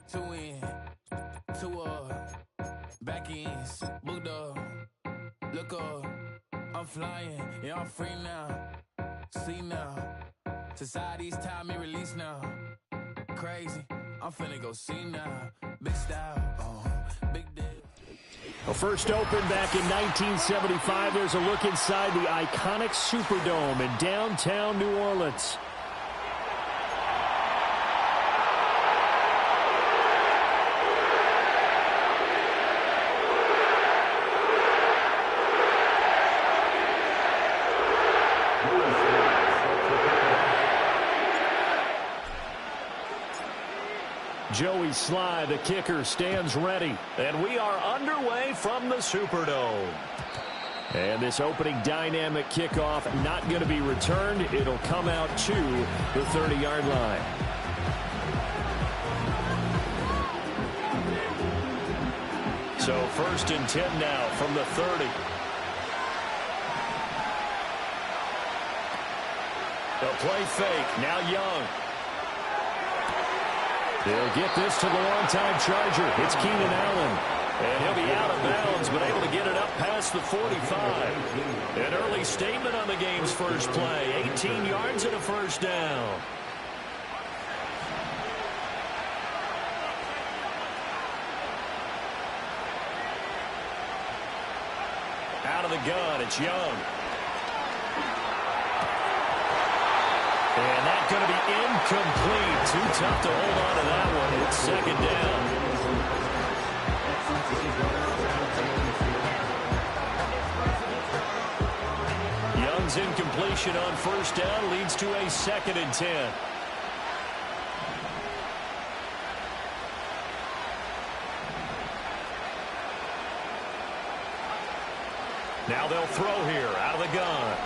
Two in, two back ends, booked up, look up, I'm flying, yeah, I'm free now, see now, society's time me release now, crazy, I'm finna go see now, big style, big deal. Well, first opened back in 1975, there's a look inside the iconic Superdome in downtown New Orleans. Joey Sly, the kicker, stands ready. And we are underway from the Superdome. And this opening dynamic kickoff not going to be returned. It'll come out to the 30-yard line. So first and 10 now from the 30. They'll play fake. Now Young. They'll get this to the longtime Charger. It's Keenan Allen. And he'll be out of bounds, but able to get it up past the 45. An early statement on the game's first play. 18 yards and a first down. Out of the gun, it's Young. And that's going to be incomplete. Too tough to hold on to that one. It's second down. Young's incompletion on first down leads to a 2nd and 10. Now they'll throw here out of the gun.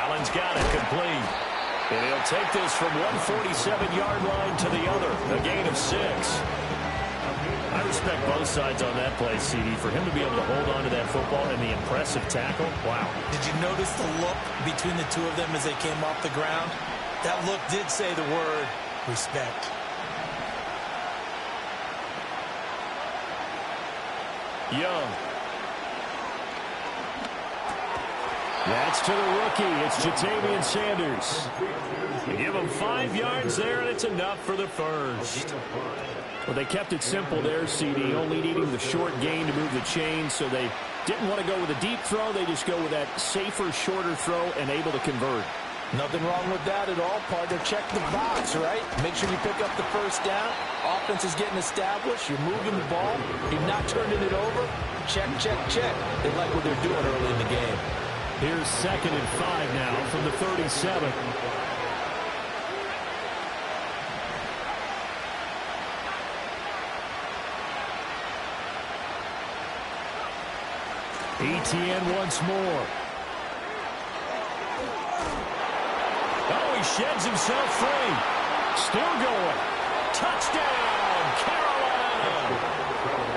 Allen's got it complete. And he'll take this from 147-yard line to the other. A gain of 6. I respect both sides on that play, CD. For him to be able to hold on to that football and the impressive tackle, wow. Did you notice the look between the two of them as they came off the ground? That look did say the word respect. Young. That's to the rookie. It's Jatavian Sanders. They give him 5 yards there, and it's enough for the first. Well, they kept it simple there, CD, only needing the short gain to move the chain, so they didn't want to go with a deep throw. They just go with that safer, shorter throw and able to convert. Nothing wrong with that at all, partner. Check the box, right? Make sure you pick up the first down. Offense is getting established. You're moving the ball. You're not turning it over. Check, check, check. They like what they're doing early in the game. Here's 2nd and 5 now from the 37. ETN once more. Oh, he sheds himself free. Still going. Touchdown, Carolina.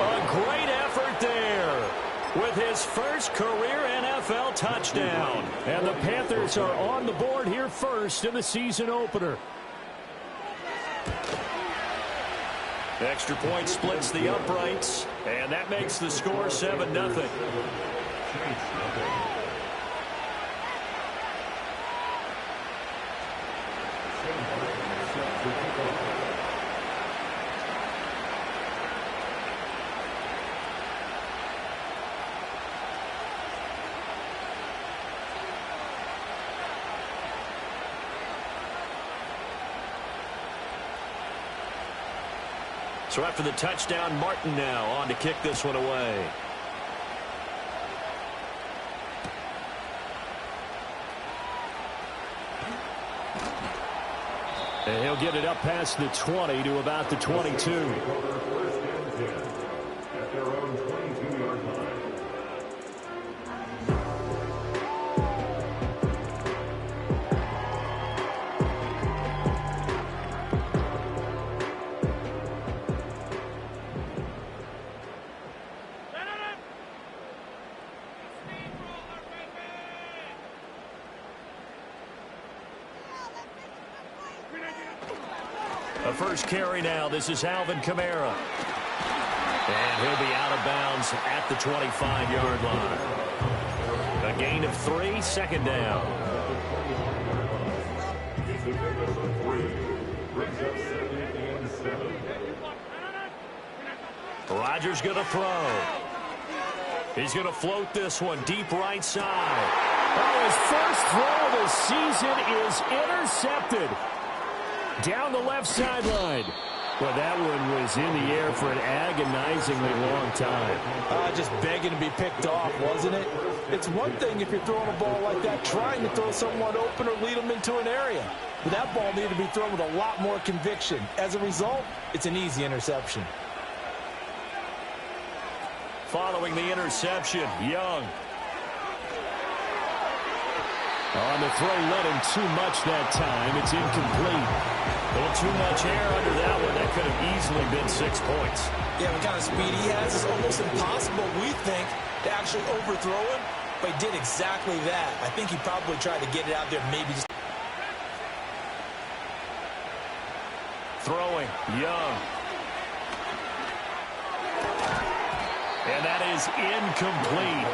A great effort there with his first career NFL touchdown. And the Panthers are on the board here first in the season opener. Extra point splits the uprights, and that makes the score 7-0. So after the touchdown, Martin now on to kick this one away. And he'll get it up past the 20 to about the 22. A first carry now. This is Alvin Kamara. And he'll be out of bounds at the 25-yard line. A gain of 3, second down. Rodgers going to throw. He's going to float this one deep right side. Oh, his first throw of the season is intercepted. Down the left sideline. Well, that one was in the air for an agonizingly long time. Just begging to be picked off, wasn't it? It's one thing if you're throwing a ball like that, trying to throw someone open or lead them into an area. But that ball needed to be thrown with a lot more conviction. As a result, it's an easy interception. Following the interception, Young. On the throw, led him too much that time. It's incomplete. A little too much air under that one. That could have easily been 6 points. Yeah, what kind of speed he has is almost impossible, we think, to actually overthrow him. But he did exactly that. I think he probably tried to get it out there, maybe just... Throwing, Young. And that is incomplete.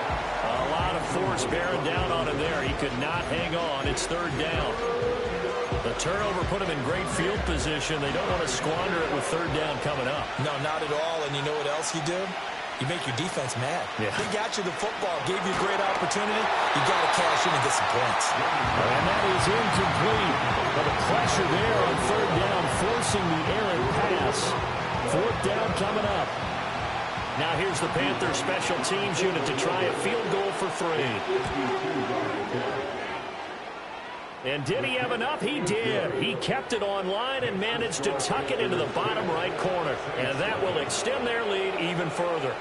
A lot of force bearing down on him there. He could not hang on. It's third down. The turnover put him in great field position. They don't want to squander it with third down coming up. No, not at all. And you know what else you do? You make your defense mad. Yeah. He got you the football, gave you a great opportunity. You got to cash in and get some points. And that is incomplete. But the pressure there on third down, forcing the errant pass. Fourth down coming up. Now here's the Panthers special teams unit to try a field goal for 3. And did he have enough? He did. He kept it on line and managed to tuck it into the bottom right corner. And that will extend their lead even further.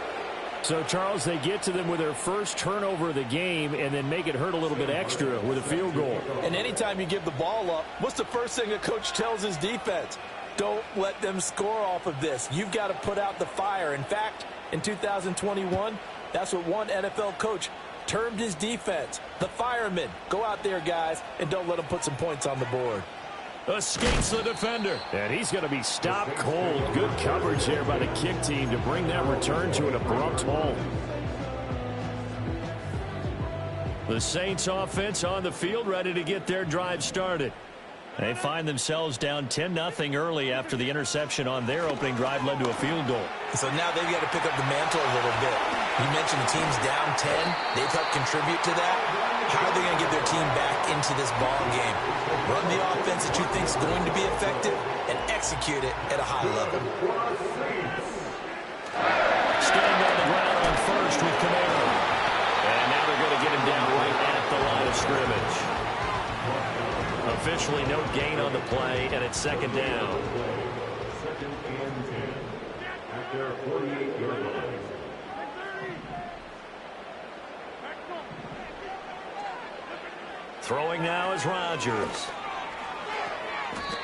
So, Charles, they get to them with their first turnover of the game and then make it hurt a little bit extra with a field goal. And anytime you give the ball up, what's the first thing a coach tells his defense? Don't let them score off of this. You've got to put out the fire. In fact, in 2021, that's what one NFL coach termed his defense. The firemen. Go out there, guys, and don't let them put some points on the board. Escapes the defender. And he's going to be stopped cold. Good coverage there by the kick team to bring that return to an abrupt halt. The Saints offense on the field, ready to get their drive started. They find themselves down 10-0 early after the interception on their opening drive led to a field goal. So now they've got to pick up the mantle a little bit. You mentioned the team's down 10. They've helped contribute to that. How are they going to get their team back into this ball game? Run the offense that you think is going to be effective and execute it at a high level. Staying on the ground on first with Kamara. And now they're going to get him down right at the line of scrimmage. Officially no gain on the play, and it's second down. Second and 10 at their 48-yard line. Throwing now is Rodgers.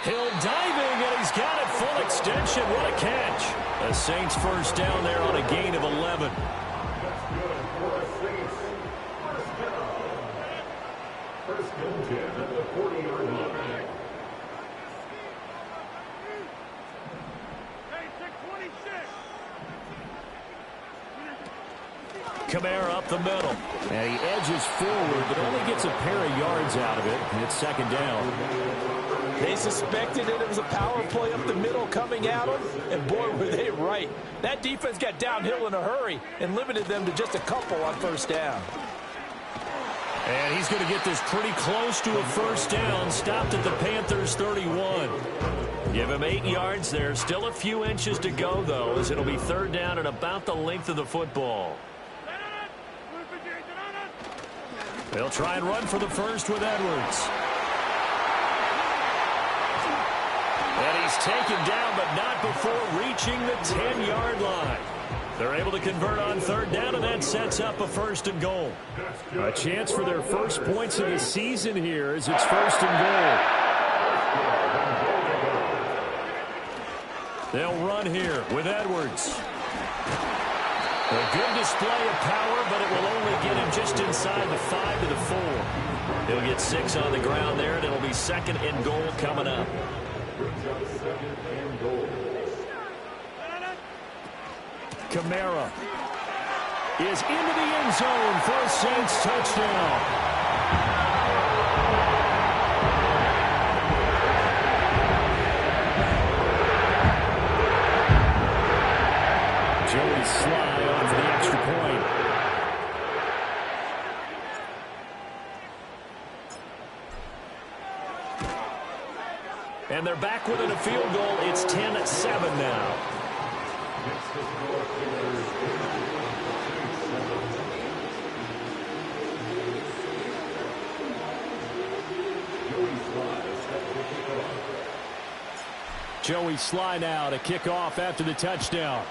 Hill diving, and he's got it full extension. What a catch. The Saints first down there on a gain of 11. First and 10 at the 40-yard line. Kamara up the middle. And he edges forward, but only gets a pair of yards out of it. And it's second down. They suspected it was a power play up the middle coming at them, and boy, were they right. That defense got downhill in a hurry and limited them to just a couple on first down. And he's going to get this pretty close to a first down. Stopped at the Panthers' 31. Give him 8 yards there. Still a few inches to go, though, as it'll be third down and about the length of the football. They'll try and run for the first with Edwards. And he's taken down, but not before reaching the 10-yard line. They're able to convert on third down, and that sets up a first and goal. A chance for their first points of the season here as it's first and goal. They'll run here with Edwards. A good display of power, but it will only get him just inside the 5 to the 4. He'll get 6 on the ground there, and it'll be second and goal coming up. second and goal. Kamara is into the end zone for a Saints touchdown. Joey Sly on for the extra point. And they're back within a field goal. It's 10-7 now. Joey Sly now to kick off after the touchdown.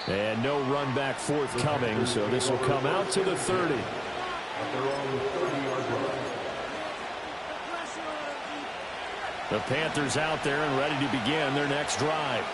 And no run back forthcoming, so this will come out to the 30. At their own 30-yard line. The Panthers out there and ready to begin their next drive.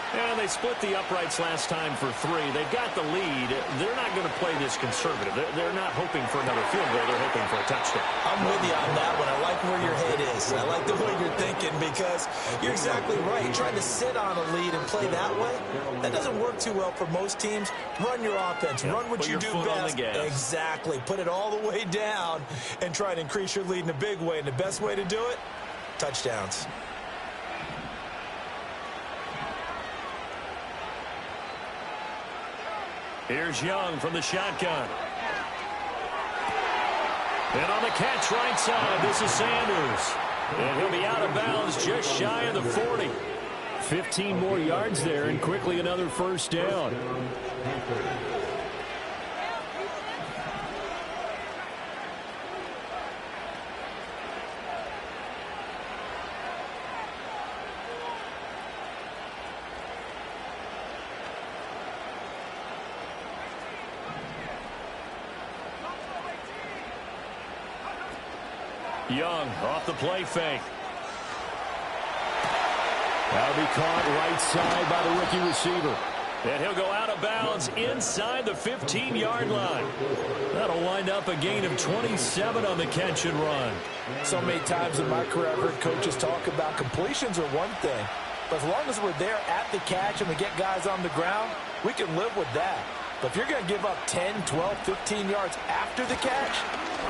And they split the uprights last time for 3. They've got the lead. They're not going to play this conservative. They're not hoping for another field goal. They're hoping for a touchdown. I'm with you on that one. I like where your head is. I like the way you're thinking because you're exactly right. You're trying to sit on a lead and play that way. That doesn't work too well for most teams. Run your offense. Run what you do best. Exactly. Put it all the way down and try to increase your lead in a big way. And the best way to do it, touchdowns. Here's Young from the shotgun. And on the catch right side, this is Sanders. And he'll be out of bounds just shy of the 40. 15 more yards there and quickly another first down. Young off the play fake. That'll be caught right side by the rookie receiver. And he'll go out of bounds inside the 15-yard line. That'll wind up a gain of 27 on the catch and run. So many times in my career I've heard coaches talk about completions are one thing. But as long as we're there at the catch and we get guys on the ground, we can live with that. But if you're going to give up 10, 12, 15 yards after the catch,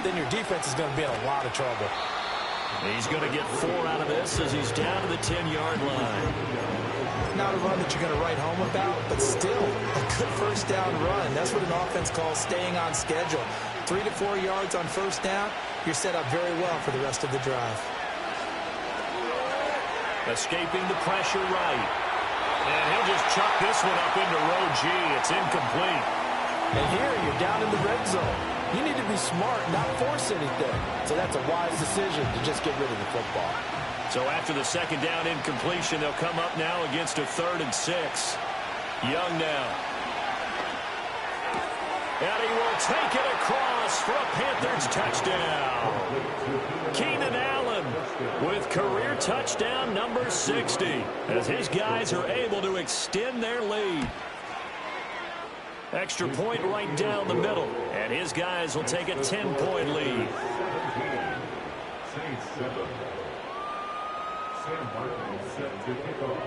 then your defense is going to be in a lot of trouble. He's going to get 4 out of this as he's down to the 10-yard line. Not a run that you're going to write home about, but still a good first down run. That's what an offense calls staying on schedule. 3 to 4 yards on first down, you're set up very well for the rest of the drive. Escaping the pressure right. And he'll just chuck this one up into row G. It's incomplete. And here you're down in the red zone. You need to be smart, not force anything. So that's a wise decision to just get rid of the football. So after the second down incompletion, they'll come up now against a 3rd and 6. Young now. And he will take it across for a Panthers touchdown. Keenan Allen with career touchdown number 60 as his guys are able to extend their lead. Extra point right down the middle, and his guys will take a 10-point lead.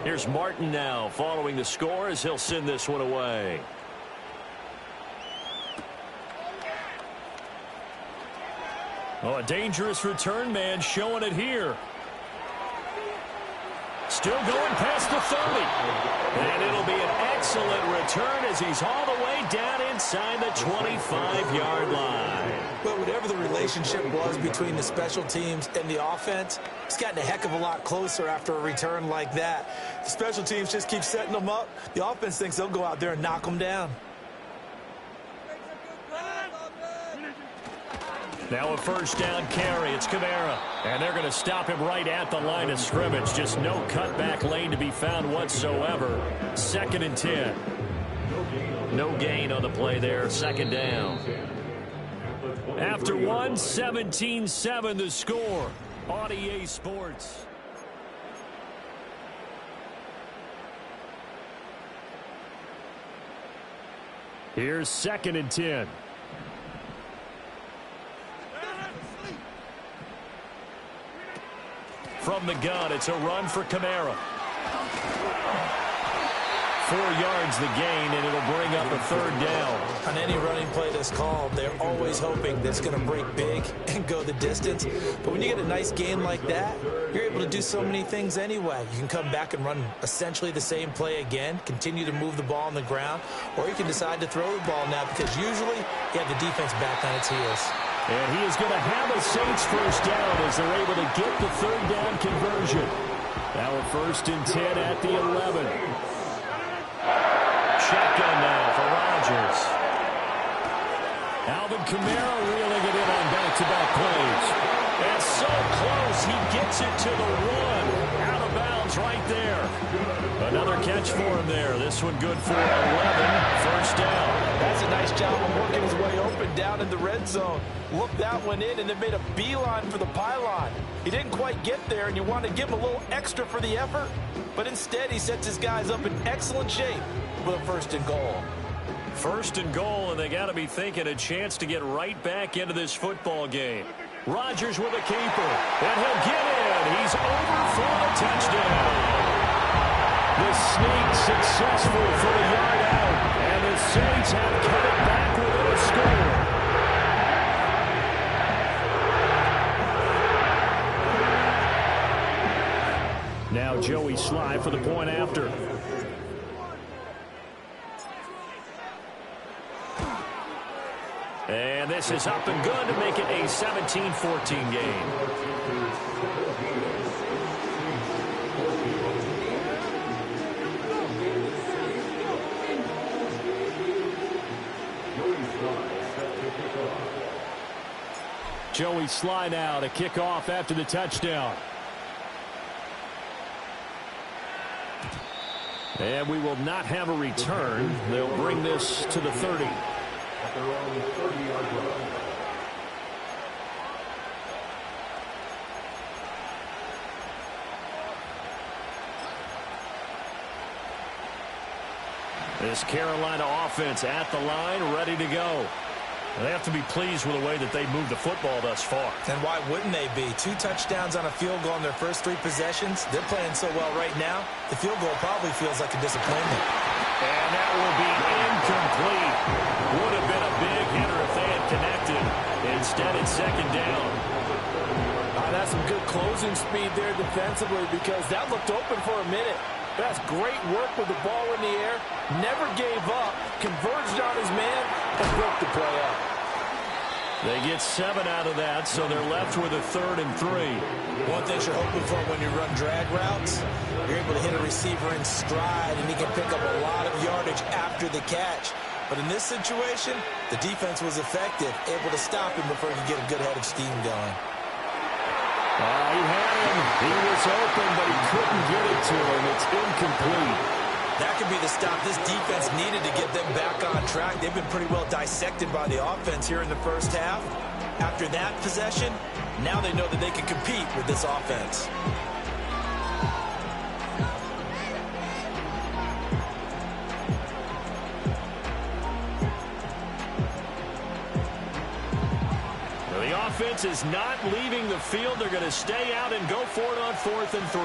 Here's Martin now following the score as he'll send this one away. Oh, a dangerous return man showing it here. Still going past the 30. And it'll be an excellent return as he's all the way down inside the 25-yard line. But whatever the relationship was between the special teams and the offense, it's gotten a heck of a lot closer after a return like that. The special teams just keep setting them up. The offense thinks they'll go out there and knock them down. Now a first down carry. It's Kamara. And they're going to stop him right at the line of scrimmage. Just no cutback lane to be found whatsoever. 2nd and 10. No gain on the play there. 2nd down. After 1, 17-7 the score on EA Sports. Here's 2nd and 10. From the gun, it's a run for Kamara. 4 yards the gain, and it'll bring up a third down. On any running play that's called, they're always hoping that it's going to break big and go the distance. But when you get a nice game like that, you're able to do so many things anyway. You can come back and run essentially the same play again, continue to move the ball on the ground, or you can decide to throw the ball now because usually you have the defense back on its heels. And he is going to have a Saints first down as they're able to get the third down conversion. Now a 1st and 10 at the 11. Shotgun now for Rodgers. Alvin Kamara reeling it in on back-to-back plays. And so close, he gets it to the 1. Out of bounds right there. Another catch for him there. This one good for 11. First down. That's a nice job of working his way open down in the red zone. Looked that one in and then made a beeline for the pylon. He didn't quite get there, and you want to give him a little extra for the effort. But instead, he sets his guys up in excellent shape with a 1st and goal. 1st and goal, and they got to be thinking a chance to get right back into this football game. Rodgers with a keeper, and he'll get in. He's over for the touchdown. The sneak successful for a yard out, and the Saints have cut it back within a score. Now Joey Sly for the point after. And this is up and good to make it a 17-14 game. Joey Sly now to kick off after the touchdown. And we will not have a return. They'll bring this to the 30. At their own 30-yard line. This Carolina offense at the line, ready to go. They have to be pleased with the way that they moved the football thus far. And why wouldn't they be? 2 touchdowns on a field goal in their first 3 possessions. They're playing so well right now, the field goal probably feels like a disappointment. And that will be incomplete. Would have been a big hitter if they had connected. Instead, it's 2nd down. That's some good closing speed there defensively because that looked open for a minute. That's great work with the ball in the air. Never gave up. Converged on his man and broke the play up. They get 7 out of that, so they're left with a 3rd and 3. One thing you're hoping for when you run drag routes, you're able to hit a receiver in stride, and he can pick up a lot of yardage after the catch. But in this situation, the defense was effective, able to stop him before he could get a good head of steam going. He had him. He was open, but he couldn't get it to him. It's incomplete. That could be the stop this defense needed to get them back on track. They've been pretty well dissected by the offense here in the first half. After that possession, now they know that they can compete with this offense. The offense is not leaving the field. They're going to stay out and go for it on 4th and 3.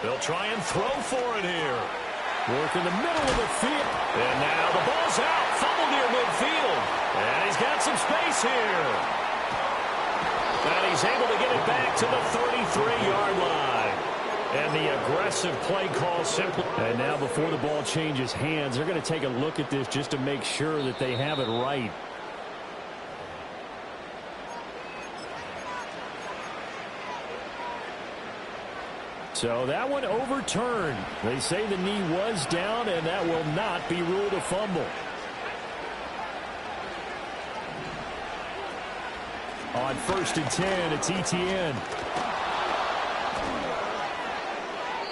They'll try and throw for it here. Work in the middle of the field. And now the ball's out. Fumble near midfield. And he's got some space here. And he's able to get it back to the 33-yard line. And the aggressive play call simply. And now before the ball changes hands, they're going to take a look at this just to make sure that they have it right. So that one overturned. They say the knee was down, and that will not be ruled a fumble. On 1st and 10, it's Etienne.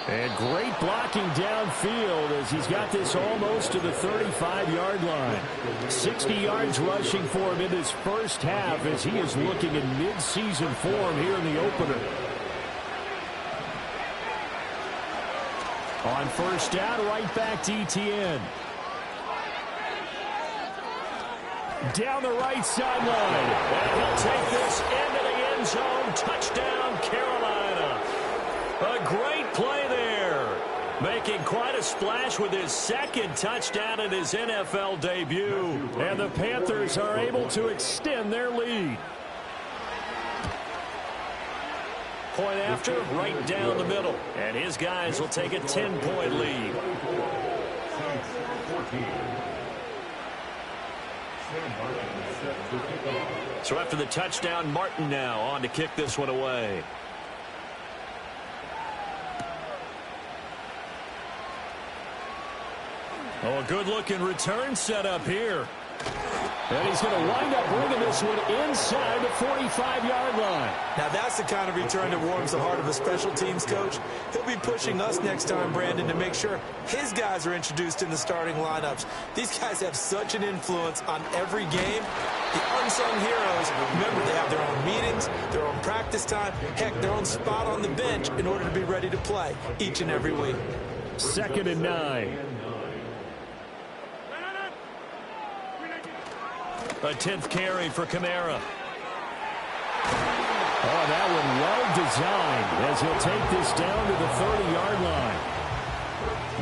And great blocking downfield as he's got this almost to the 35-yard line. 60 yards rushing for him in this first half as he is looking in mid-season form here in the opener. On 1st down, right back to Etienne. down the right sideline. And he'll take this into the end zone. Touchdown, Carolina. A great play there. Making quite a splash with his second touchdown in his NFL debut. And the Panthers are able to extend their lead. Point after, right down the middle. And his guys will take a 10-point lead. So after the touchdown, Martin now on to kick this one away. Oh, a good-looking return set up here. And he's going to wind up bringing this one inside the 45-yard line. Now, that's the kind of return that warms the heart of a special teams coach. He'll be pushing us next time, Brandon, to make sure his guys are introduced in the starting lineups. These guys have such an influence on every game. The unsung heroes, remember, they have their own meetings, their own practice time, heck, their own spot on the bench in order to be ready to play each and every week. 2nd and 9. A 10th carry for Kamara. Oh, that one well designed as he'll take this down to the 30-yard line.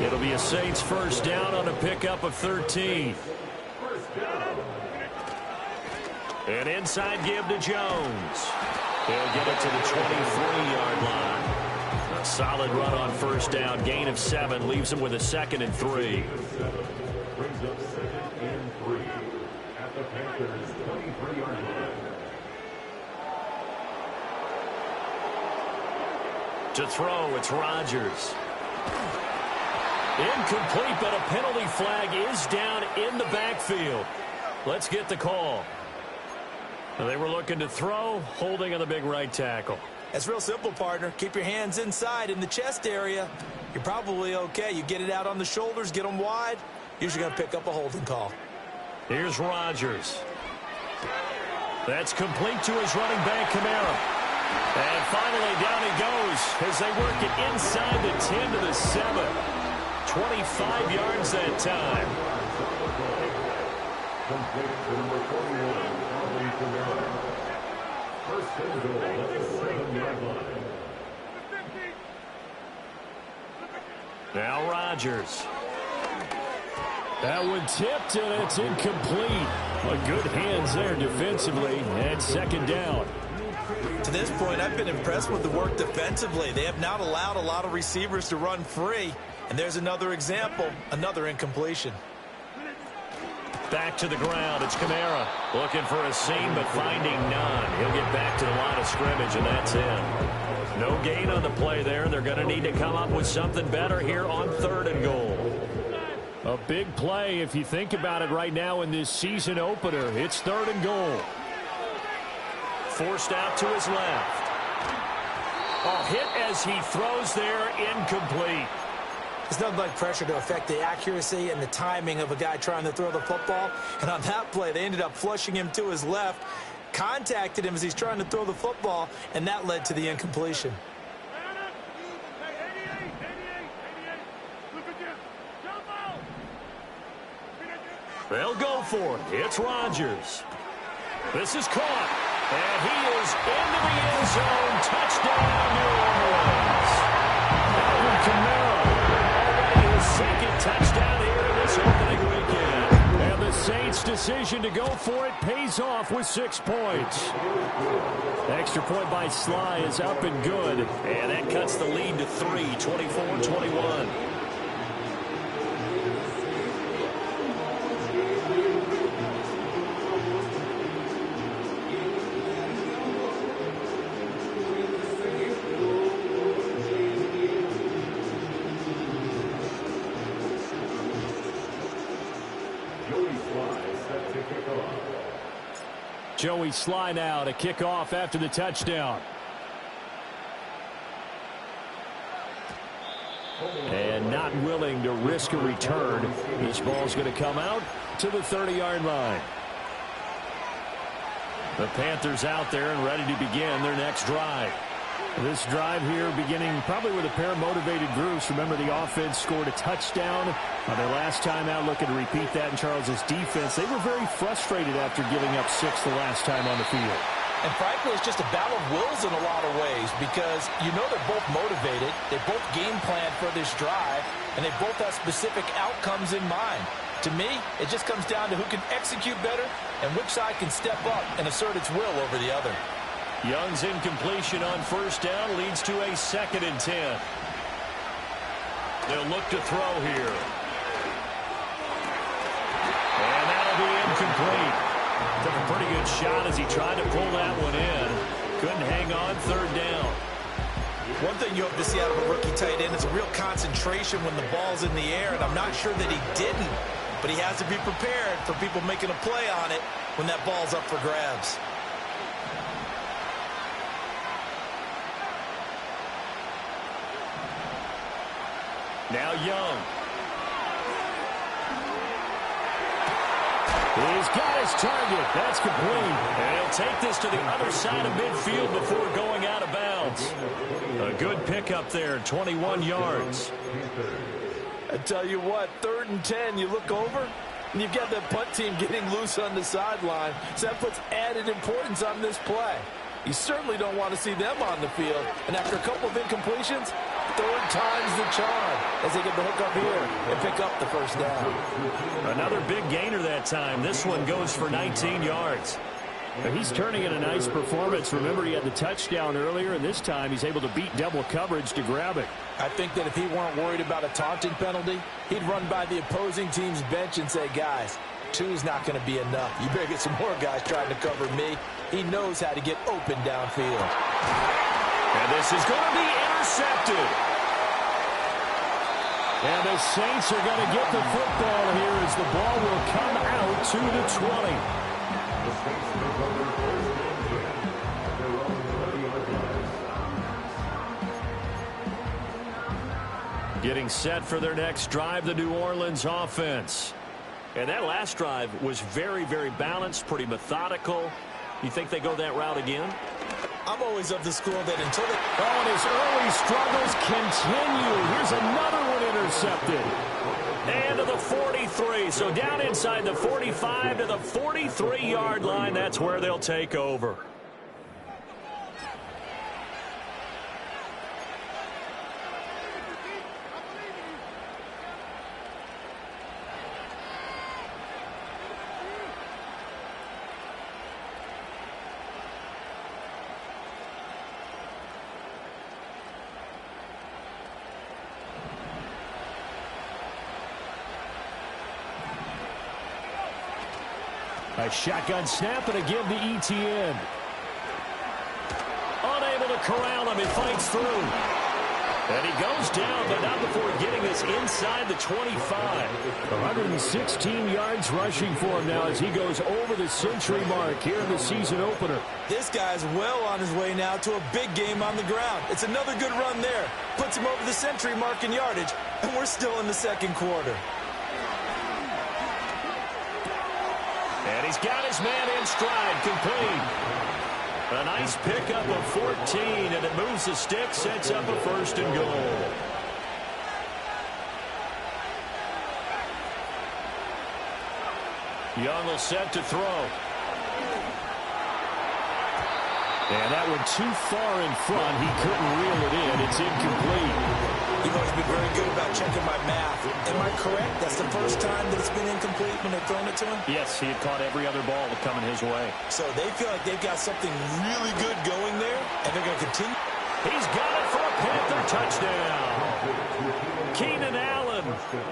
It'll be a Saints first down on a pickup of 13. An inside give to Jones. He'll get it to the 23-yard line. A solid run on first down. Gain of 7 leaves him with a 2nd and 3. Brings up 2nd and 3. The Panthers 23-yard line. To throw, it's Rodgers. Incomplete, but a penalty flag is down in the backfield. Let's get the call. They were looking to throw, holding on the big right tackle. That's real simple, partner. Keep your hands inside in the chest area. You're probably okay. You get it out on the shoulders, get them wide. Usually going to pick up a holding call. Here's Rodgers. That's complete to his running back, Kamara. And finally, down he goes as they work it inside the 10 to the 7. 25 yards that time. Complete to number 41, Alvin Kamara. First and goal at the 7-yard line. Now Rodgers. That one tipped, and it's incomplete. A good hands there defensively, and 2nd down. To this point, I've been impressed with the work defensively. They have not allowed a lot of receivers to run free. And there's another example, another incompletion. Back to the ground, it's Kamara. Looking for a seam, but finding none. He'll get back to the line of scrimmage, and that's it. No gain on the play there. They're going to need to come up with something better here on 3rd and goal. A big play if you think about it right now in this season opener. It's 3rd and goal. Forced out to his left. A hit as he throws there, incomplete. There's nothing like pressure to affect the accuracy and the timing of a guy trying to throw the football. And on that play, they ended up flushing him to his left, contacted him as he's trying to throw the football, and that led to the incompletion. They'll go for it. It's Rodgers. This is caught. And he is into the end zone. Touchdown, New Orleans. Alvin Kamara, already his 2nd touchdown here in this opening weekend. And the Saints' decision to go for it pays off with 6 points. Extra point by Sly is up and good. And that cuts the lead to 3, 24-21. Joey Sly now to kick off after the touchdown. And not willing to risk a return. This ball's going to come out to the 30-yard line. The Panthers out there and ready to begin their next drive. This drive here beginning probably with a pair of motivated groups. Remember, the offense scored a touchdown on their last time out. Looking to repeat that in Charles's defense. They were very frustrated after giving up 6 the last time on the field. And frankly, it's just a battle of wills in a lot of ways because you know they're both motivated. They both game plan for this drive, and they both have specific outcomes in mind. To me, it just comes down to who can execute better and which side can step up and assert its will over the other. Young's incompletion on first down leads to a 2nd and 10. They'll look to throw here. And that'll be incomplete. Took a pretty good shot as he tried to pull that one in. Couldn't hang on 3rd down. One thing you hope to see out of a rookie tight end is a real concentration when the ball's in the air, and I'm not sure that he didn't, but he has to be prepared for people making a play on it when that ball's up for grabs. Now Young. He's got his target. That's complete. And he'll take this to the other side of midfield before going out of bounds. A good pickup there, 21 yards. I tell you what, 3rd and 10, you look over, and you've got the punt team getting loose on the sideline, so that puts added importance on this play. You certainly don't want to see them on the field, and after a couple of incompletions, 3rd time's the charm as they get the hook up here and pick up the 1st down. Another big gainer that time. This one goes for 19 yards. He's turning in a nice performance. Remember, he had the touchdown earlier, and this time he's able to beat double coverage to grab it. I think that if he weren't worried about a taunting penalty, he'd run by the opposing team's bench and say, guys, 2 is not going to be enough. You better get some more guys trying to cover me. He knows how to get open downfield. And this is going to be intercepted. And the Saints are going to get the football here as the ball will come out to the 20. Getting set for their next drive, the New Orleans offense. And that last drive was very, very balanced, pretty methodical. You think they go that route again? I'm always of the school that until they... Oh, and his early struggles continue. Here's another one intercepted. And to the 43. So down inside the 45 to the 43-yard line. That's where they'll take over. A shotgun snap and again to ETN. Unable to corral him. He fights through. And he goes down, but not before getting us inside the 25. 116 yards rushing for him now as he goes over the century mark here in the season opener. This guy's well on his way now to a big game on the ground. It's another good run there. Puts him over the century mark in yardage, and we're still in the 2nd quarter. And he's got his man in stride, complete. A nice pickup of 14, and it moves the stick, sets up a 1st and goal. Young will set to throw. And that one too far in front. He couldn't reel it in. It's incomplete. You've always been very good about checking my math. Am I correct? That's the 1st time that it's been incomplete when they've thrown it to him? Yes, he had caught every other ball coming his way. So they feel like they've got something really good going there, and they're going to continue. He's got it for a Panther touchdown. Keenan Allen,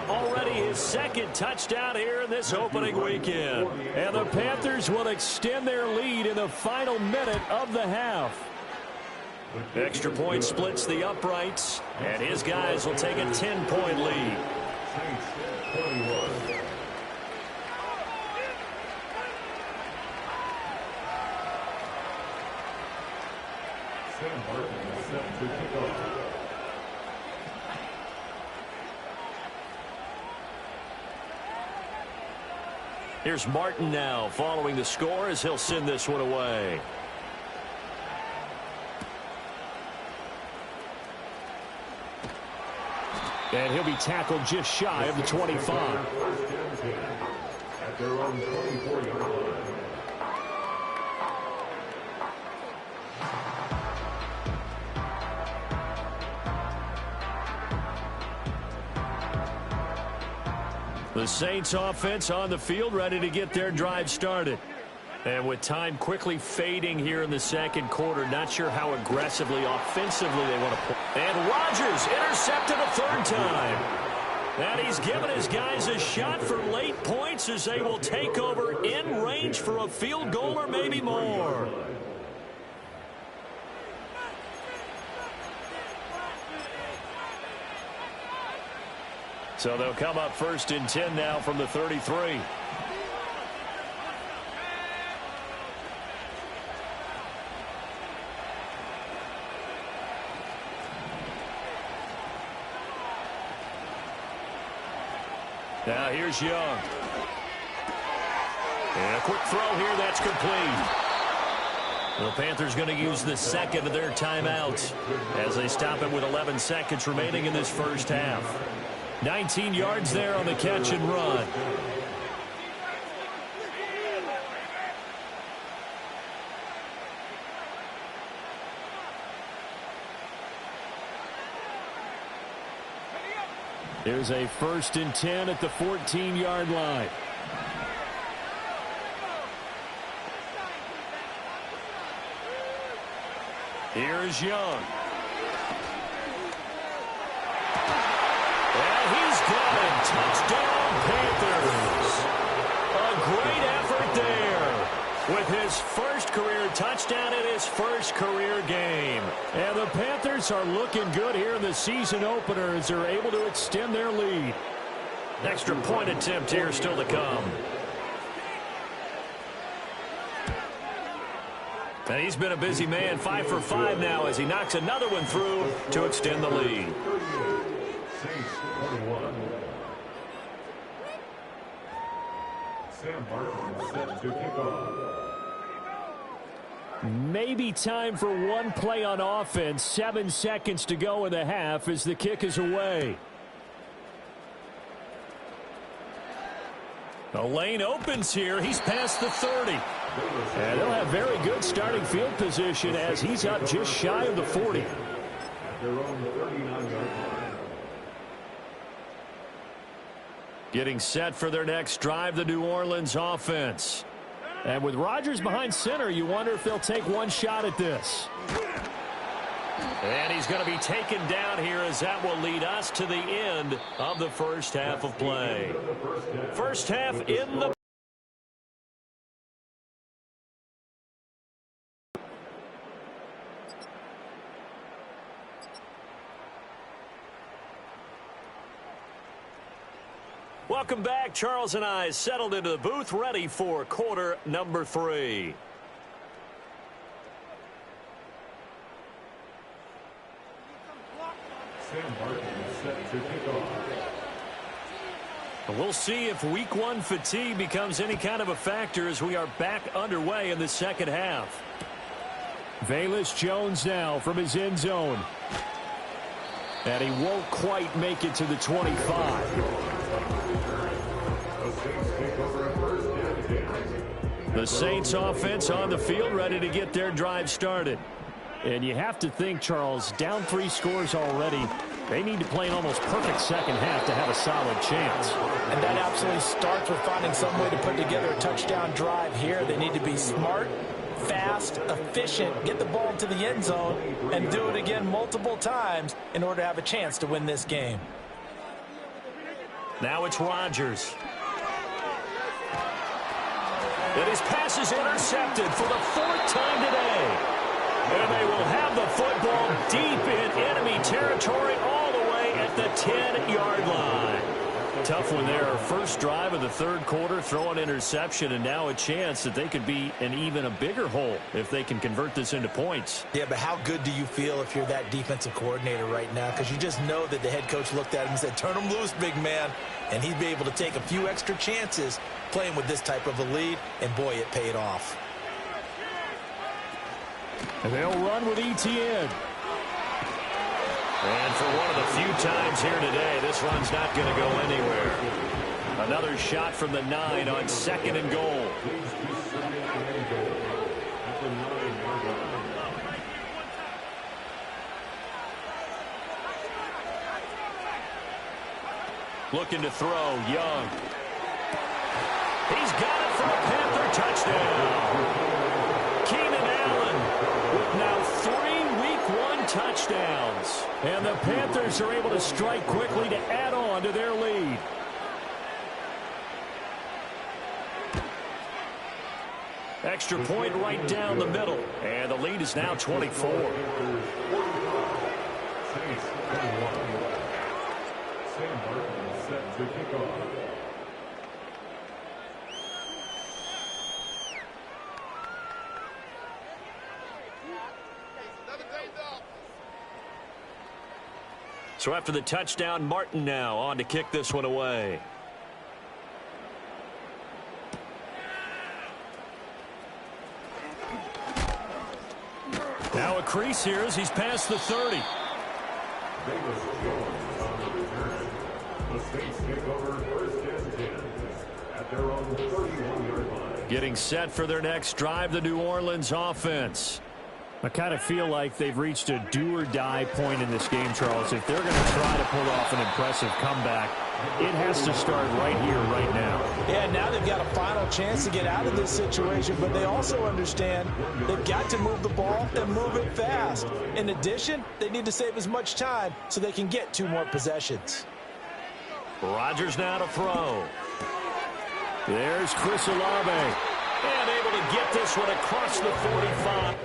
already his 2nd touchdown here in this opening weekend. And the Panthers will extend their lead in the final minute of the half. Extra point splits the uprights, and his guys will take a 10-point lead. Here's Martin now following the score as he'll send this one away. And he'll be tackled just shy of the 25. At their own 24-yard line. The Saints offense on the field, ready to get their drive started. And with time quickly fading here in the second quarter, not sure how aggressively, offensively they want to play. And Rodgers intercepted a third time. And he's given his guys a shot for late points as they will take over in range for a field goal or maybe more. So they'll come up 1st and 10 now from the 33. Now here's Young. And a quick throw here, that's complete. The Panthers going to use the second of their timeouts as they stop it with 11 seconds remaining in this first half. 19 yards there on the catch and run. There's a 1st and 10 at the 14-yard line. Here's Young. And he's got it. Touchdown, Panthers. A great effort there with his first career touchdown in his first career game. And the Panthers are looking good here in the season opener as they're able to extend their lead. Extra point attempt here still to come. And he's been a busy man, 5 for 5 now as he knocks another one through to extend the lead. Sam Barkley set to kick off. Maybe time for one play on offense. 7 seconds to go in the half as the kick is away. The lane opens here. He's past the 30. And they'll have very good starting field position as he's up just shy of the 40. At their own 39-yard line. Getting set for their next drive, the New Orleans offense. And with Rodgers behind center, you wonder if they'll take one shot at this. And he's going to be taken down here as that will lead us to the end of the first half of play. First half in the... Welcome back. Charles and I settled into the booth, ready for quarter number 3. Sam Barkley set to kick off. We'll see if week 1 fatigue becomes any kind of a factor as we are back underway in the second half. Velus Jones now from his end zone. And he won't quite make it to the 25. The Saints offense on the field ready to get their drive started. And you have to think, Charles, down 3 scores already. They need to play an almost perfect second half to have a solid chance. And that absolutely starts with finding some way to put together a touchdown drive here. They need to be smart, fast, efficient, get the ball into the end zone, and do it again multiple times in order to have a chance to win this game. Now it's Rodgers. And his pass is intercepted for the 4th time today. And they will have the football deep in enemy territory all the way at the 10-yard line. Tough one there. First drive of the 3rd quarter, throw an interception, and now a chance that they could be in even a bigger hole if they can convert this into points. Yeah, but how good do you feel if you're that defensive coordinator right now? Because you just know that the head coach looked at him and said, turn him loose, big man. And he'd be able to take a few extra chances playing with this type of a lead, and boy, it paid off. And they'll run with ETN. And for one of the few times here today, this run's not going to go anywhere. Another shot from the 9 on 2nd and goal. Looking to throw, Young. He's got it for a Panther touchdown. Keenan Allen with now 3 Week 1 touchdowns. And the Panthers are able to strike quickly to add on to their lead. Extra point right down the middle. And the lead is now 24. Set to kick off. So after the touchdown, Martin now on to kick this one away. Now a crease here as he's past the 30. The Saints kick over 1st and 10 at their own 31-yard line. Getting set for their next drive, the New Orleans offense. I kind of feel like they've reached a do-or-die point in this game, Charles. If they're going to try to pull off an impressive comeback, it has to start right here, right now. Yeah, now they've got a final chance to get out of this situation, but they also understand they've got to move the ball and move it fast. In addition, they need to save as much time so they can get 2 more possessions. Rodgers now to throw. There's Chris Olave. And able to get this one across the 45.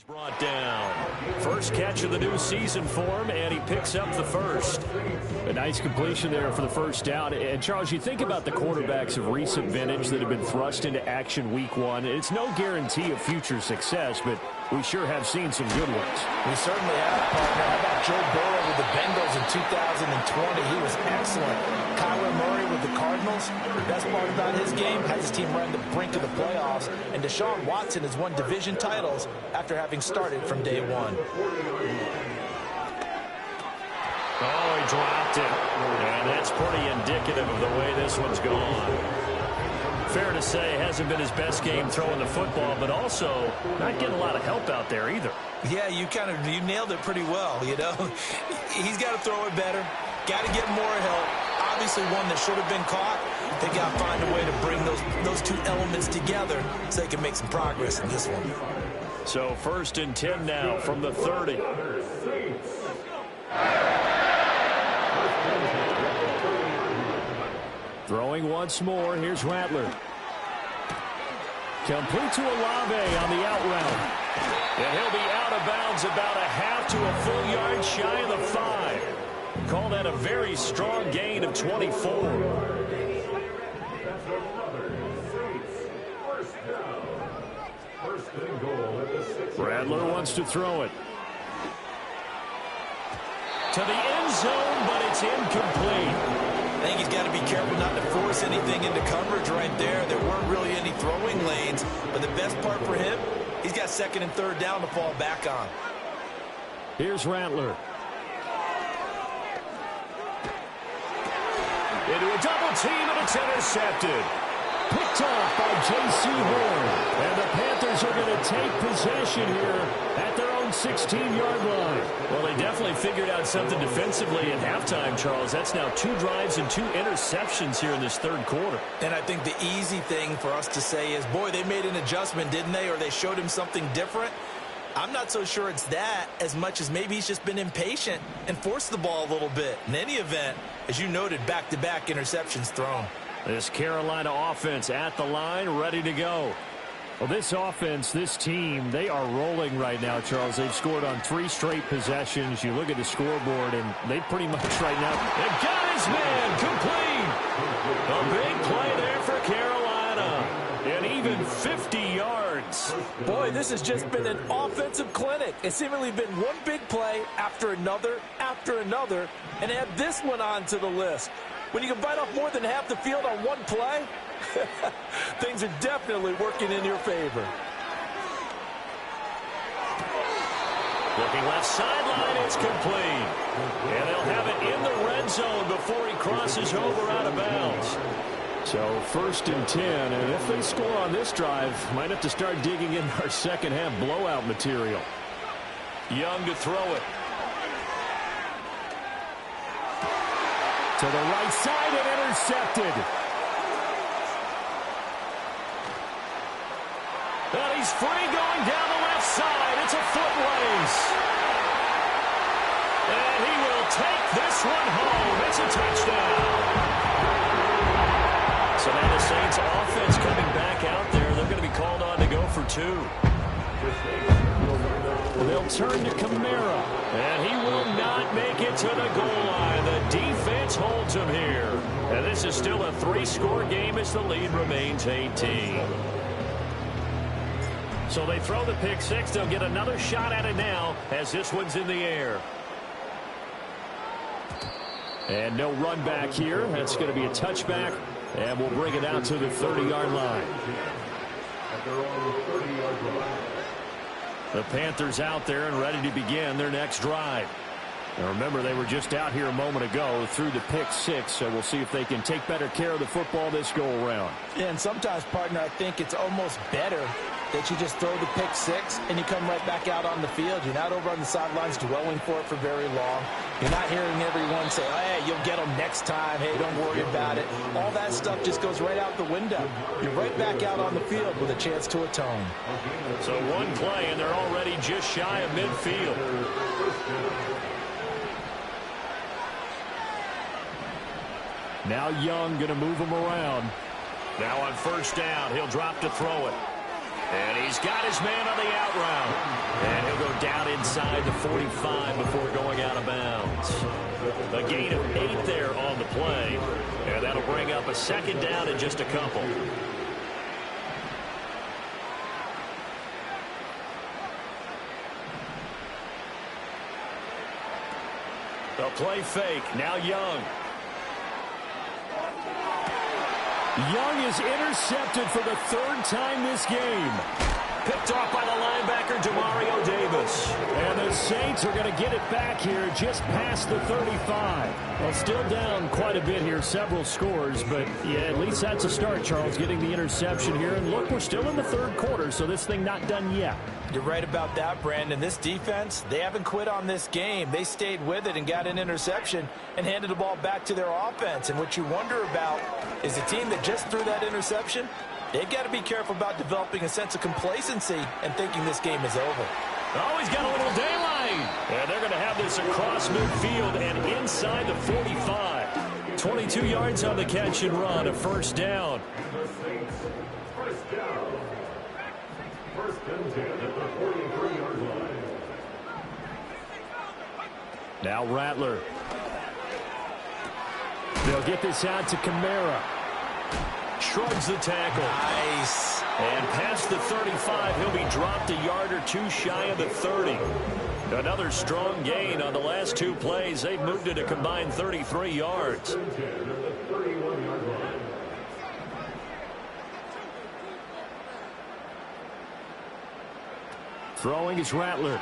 Brought down. First catch of the new season for him, and he picks up the first. A nice completion there for the first down. And, Charles, you think about the quarterbacks of recent vintage that have been thrust into action Week 1. It's no guarantee of future success, but we sure have seen some good ones. We certainly have, partner. How about Joe Burrow with the Bengals in 2020? He was excellent. Kyler Murray with the Cardinals. The best part about his game has his team run the brink of the playoffs. And Deshaun Watson has won division titles after having started from day 1. Oh, he dropped it. And that's pretty indicative of the way this one's gone. Fair to say, hasn't been his best game throwing the football, but also not getting a lot of help out there either. Yeah, you nailed it pretty well, you know. He's got to throw it better. Got to get more help. Obviously one that should have been caught. They got to find a way to bring those 2 elements together so they can make some progress in this one. So 1st and 10 now from the 30. Throwing once more. Here's Rattler. Complete to Olave on the out route. And he'll be out of bounds about a half to a full yard shy of the 5. Call that a very strong gain of 24. Rattler wants to throw it. To the end zone, but it's incomplete. I think he's got to be careful not to force anything into coverage right there. There weren't really any throwing lanes, but the best part for him, he's got 2nd and 3rd down to fall back on. Here's Rattler. Into a double team, and it's intercepted. Picked off by J.C. Horn. And the Panthers are going to take possession here at their own 16-yard line. Well, they definitely figured out something defensively at halftime, Charles. That's now 2 drives and 2 interceptions here in this 3rd quarter. And I think the easy thing for us to say is, boy, they made an adjustment, didn't they? Or they showed him something different. I'm not so sure it's that as much as maybe he's just been impatient and forced the ball a little bit. In any event, as you noted, back-to-back interceptions thrown. This Carolina offense at the line, ready to go. Well, this offense, this team, they are rolling right now, Charles. They've scored on 3 straight possessions. You look at the scoreboard, and they pretty much right now. They got his man complete. A big play there for Carolina. And even 50 yards yards. Boy, this has just been an offensive clinic. It's seemingly been one big play after another, and add this one onto the list. When you can bite off more than half the field on one play, things are definitely working in your favor. Looking left sideline, it's complete. And they'll have it in the red zone before he crosses over out of bounds. So 1st and 10, and if they score on this drive, might have to start digging in our second half blowout material. Young to throw it. To the right side and intercepted. And he's free going down the left side. It's a foot race. And he will take this one home. It's a touchdown. So now the Saints offense coming back out there. They're going to be called on to go for 2. They'll turn to Kamara. And he will not make it to the goal line. The defense holds him here. And this is still a 3-score game as the lead remains 18. So they throw the pick 6. They'll get another shot at it now as this one's in the air. And no run back here. That's going to be a touchback. And we'll bring it out to the 30-yard line. The Panthers out there and ready to begin their next drive. Now remember, they were just out here a moment ago through the pick 6, so we'll see if they can take better care of the football this go-around. Yeah, and sometimes, partner, I think it's almost better that you just throw the pick 6 and you come right back out on the field. You're not over on the sidelines dwelling for it for very long. You're not hearing everyone say, oh, hey, you'll get them next time. Hey, don't worry about it. All that stuff just goes right out the window. You're right back out on the field with a chance to atone. So one play, and they're already just shy of midfield. Now Young going to move him around. Now on 1st down, he'll drop to throw it. And he's got his man on the out route. And he'll go down inside the 45 before going out of bounds. A gain of 8 there on the play. And that'll bring up a 2nd down in just a couple. A play fake. Now Young. Young is intercepted for the 3rd time this game. Picked off by the linebacker, Demario Davis. And the Saints are going to get it back here just past the 35. Well, still down quite a bit here, several scores, but yeah, at least that's a start, Charles, getting the interception here. And look, we're still in the 3rd quarter, so this thing not done yet. You're right about that, Brandon. This defense, they haven't quit on this game. They stayed with it and got an interception and handed the ball back to their offense. And what you wonder about is the team that just threw that interception, they've got to be careful about developing a sense of complacency and thinking this game is over. Oh, he's got a little daylight. And they're going to have this across midfield and inside the 45. 22 yards on the catch and run, a 1st down. First down. 1st and 10 at the 43-yard line. Now Rattler. They'll get this out to Kamara. Shrugs the tackle. Nice. And past the 35, he'll be dropped a yard or 2 shy of the 30. Another strong gain on the last 2 plays. They've moved it a combined 33 yards. Throwing is Rattler.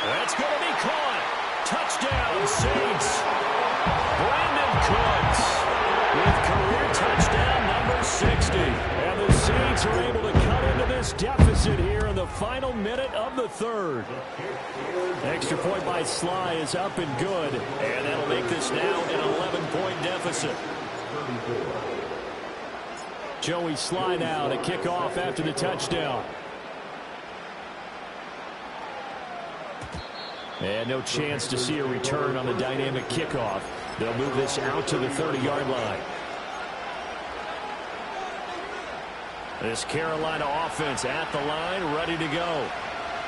That's going to be caught. Touchdown, Saints. Brandon Cooks with career touchdown number 60. And the Saints are able to cut into this deficit here in the final minute of the 3rd. Extra point by Sly is up and good. And that'll make this now an 11-point deficit. Joey Sly now to kick off after the touchdown. And no chance to see a return on the dynamic kickoff. They'll move this out to the 30-yard line. This Carolina offense at the line, ready to go.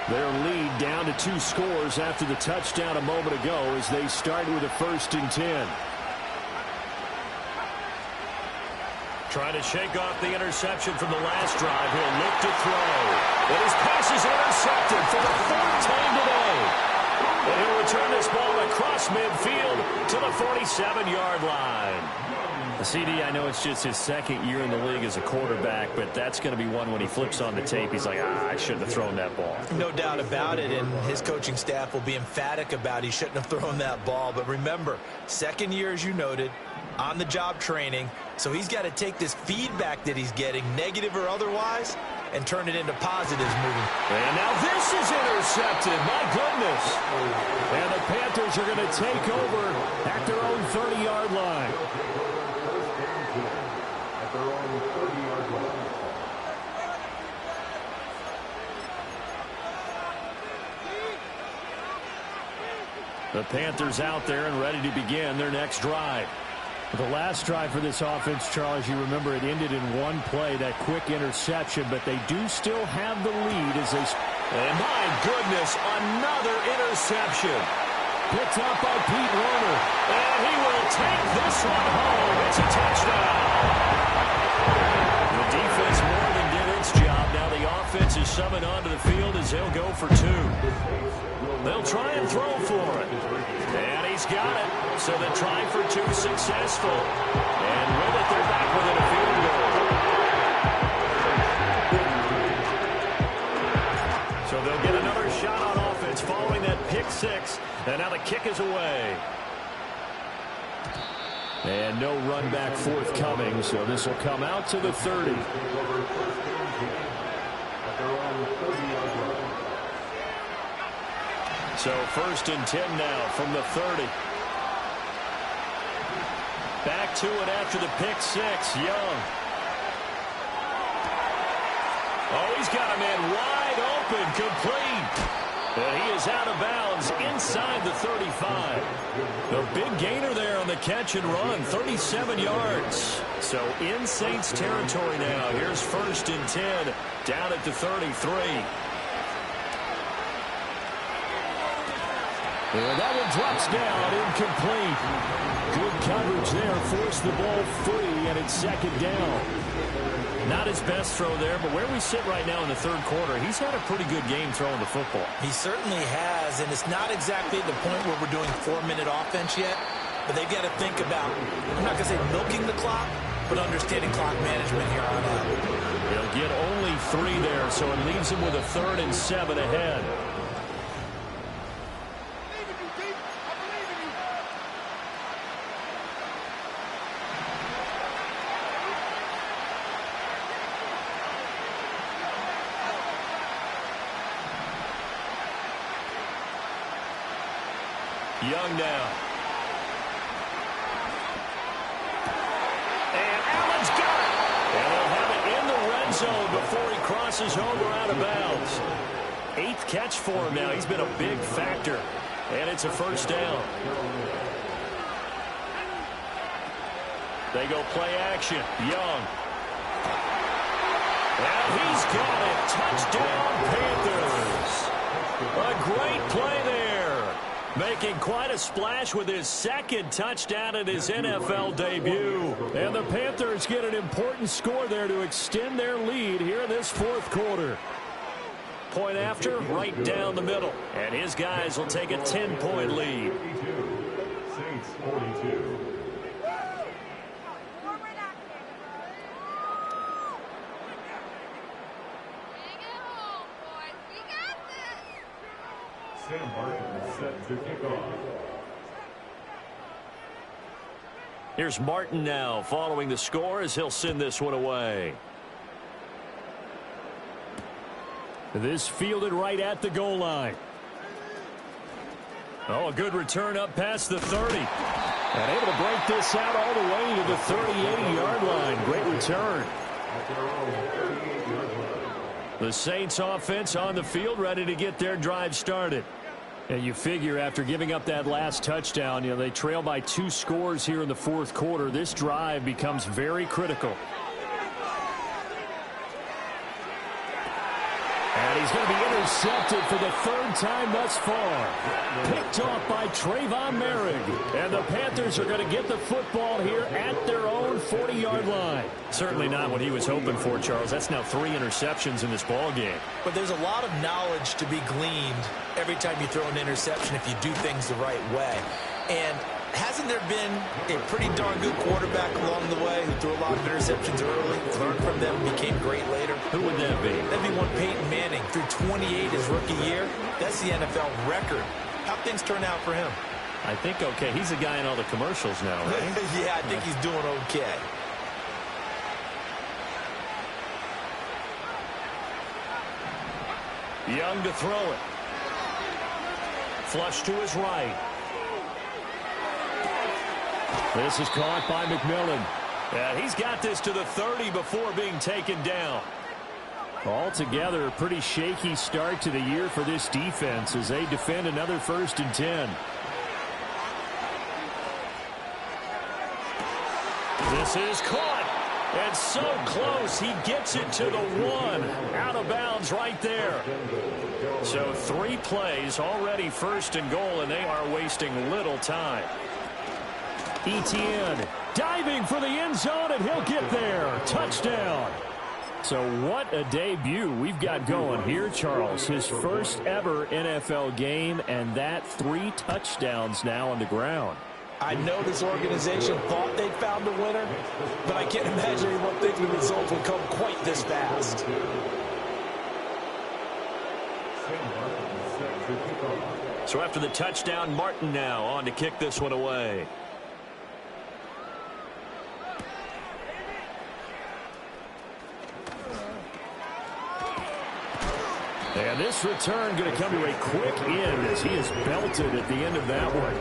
Their lead down to 2 scores after the touchdown a moment ago as they start with a 1st and 10. Trying to shake off the interception from the last drive. He'll look to throw. And his pass is intercepted for the fourth time today. And he'll return this ball across midfield to the 47-yard line. The CD, I know it's just his second year in the league as a quarterback, but that's going to be one when he flips on the tape. He's like, I shouldn't have thrown that ball. No doubt about it, and his coaching staff will be emphatic about he shouldn't have thrown that ball. But remember, second year, as you noted, on-the-job training, so he's got to take this feedback that he's getting, negative or otherwise, and turn it into positives moving. And now this is intercepted. My goodness. And the Panthers are going to take over at their own 30-yard line. At their own 30-yard line. The Panthers out there and ready to begin their next drive. The last drive for this offense, Charles, you remember it ended in one play, that quick interception, but they do still have the lead as they... And my goodness, another interception. Picked up by Pete Werner. And he will take this one home. It's a touchdown. The defense more than did its job. Now the offense is summoned onto the field as they'll go for two. They'll try and throw for it. And he's got it. So the try for two successful. And with it, they're back within a field goal. So they'll get another shot on offense following that pick six. And now the kick is away. And no run back forthcoming, so this will come out to the 30. So 1st and 10 now from the 30. Back to it after the pick six. Young. Oh, he's got a man wide open, complete. And he is out of bounds inside the 35. The big gainer there on the catch and run, 37 yards. So in Saints territory now. Here's 1st and 10 down at the 33. And that one drops down, incomplete. Good coverage there, forced the ball free, and it's second down. Not his best throw there, but where we sit right now in the third quarter, he's had a pretty good game throwing the football. He certainly has, and it's not exactly the point where we're doing 4-minute offense yet, but they've got to think about, I'm not going to say milking the clock, but understanding clock management here on out. They'll get only 3 there, so it leaves him with a 3rd and 7 ahead. Young now. And Allen's got it. And they'll have it in the red zone before he crosses over out of bounds. 8th catch for him now. He's been a big factor. And it's a 1st down. They go play action. Young. And he's got it. Touchdown, Panthers. A great play there. Making quite a splash with his 2nd touchdown at his NFL debut. And the Panthers get an important score there to extend their lead here in this 4th quarter. Point after, right down the middle. And his guys will take a 10-point lead. Saints 42. Sam Martin is set to kick off. Here's Martin now following the score as he'll send this one away. This fielded right at the goal line. Oh, a good return up past the 30. And able to break this out all the way to the 38-yard line. Great return. At their own 38-yard line. The Saints offense on the field ready to get their drive started. And you figure after giving up that last touchdown, they trail by 2 scores here in the 4th quarter. This drive becomes very critical. And he's going to be intercepted for the third time thus far. Picked off by Trayvon Merrick. And the Panthers are going to get the football here at their own 40-yard line. Certainly not what he was hoping for, Charles. That's now 3 interceptions in this ball game. But there's a lot of knowledge to be gleaned every time you throw an interception if you do things the right way. And hasn't there been a pretty darn good quarterback along the way who threw a lot of interceptions early, learned from them, became great later? Who would that be? That'd be one Peyton Manning. Threw 28 his rookie year. That's the NFL record. How'd things turn out for him? I think okay. He's a guy in all the commercials now, right? Yeah, I think he's doing okay. Young to throw it. Flush to his right. This is caught by McMillan. Yeah, he's got this to the 30 before being taken down. Altogether, a pretty shaky start to the year for this defense as they defend another 1st and 10. This is caught. And so close, he gets it to the 1. Out of bounds right there. So 3 plays, already 1st and goal, and they are wasting little time. Etienne diving for the end zone, and he'll get there. Touchdown. So what a debut we've got going here, Charles. His first ever NFL game, and that 3 touchdowns now on the ground. I know this organization thought they'd found a winner, but I can't imagine anyone thinking the results would come quite this fast. So after the touchdown, Martin now on to kick this one away. And this return going to come to a quick end as he is belted at the end of that one.